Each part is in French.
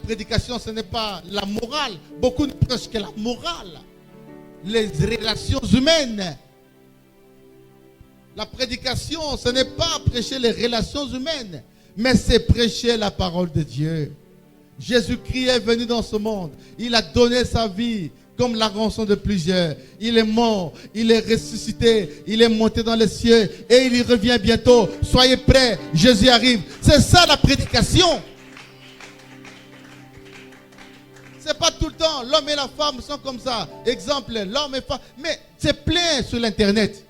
prédication, ce n'est pas la morale. Beaucoup ne prêchent que la morale. Les relations humaines. La prédication, ce n'est pas prêcher les relations humaines, mais c'est prêcher la parole de Dieu. Jésus-Christ est venu dans ce monde. Il a donné sa vie comme la rançon de plusieurs. Il est mort, il est ressuscité, il est monté dans les cieux et il y revient bientôt. Soyez prêts, Jésus arrive. C'est ça la prédication. C'est pas tout le temps, l'homme et la femme sont comme ça. Exemple, l'homme et femme. Mais c'est plein sur l'internet.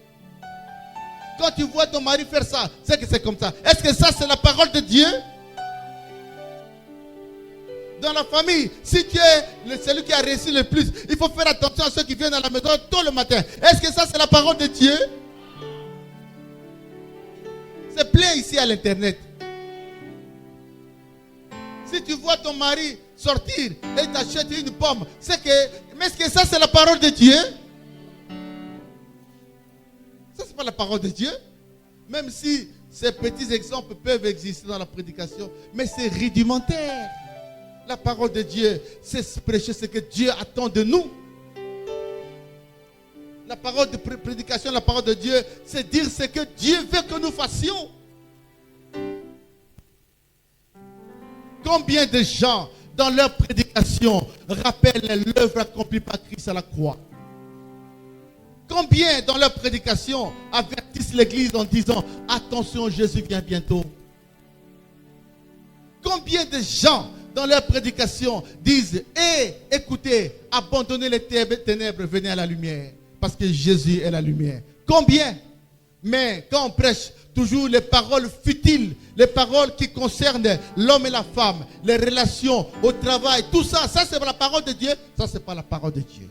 Quand tu vois ton mari faire ça, c'est que c'est comme ça. Est-ce que ça c'est la parole de Dieu? Dans la famille, si tu es celui qui a réussi le plus, il faut faire attention à ceux qui viennent à la maison tôt le matin. Est-ce que ça c'est la parole de Dieu? C'est plein ici à l'internet. Si tu vois ton mari sortir et t'acheter une pomme, c'est que, mais est-ce que ça c'est la parole de Dieu? Ça c'est pas la parole de Dieu. Même si ces petits exemples peuvent exister dans la prédication, mais c'est rudimentaire. La parole de Dieu, c'est prêcher ce que Dieu attend de nous. La parole de prédication, la parole de Dieu, c'est dire ce que Dieu veut que nous fassions. Combien de gens, dans leur prédication, rappellent l'œuvre accomplie par Christ à la croix? Combien, dans leur prédication, avertissent l'Église en disant « Attention, Jésus vient bientôt ». Combien de gens, dans leur prédication, disent « écoutez, abandonnez les ténèbres, venez à la lumière, parce que Jésus est la lumière ». Combien? Mais quand on prêche toujours les paroles futiles, les paroles qui concernent l'homme et la femme, les relations au travail, tout ça, ça c'est la parole de Dieu, ça c'est pas la parole de Dieu.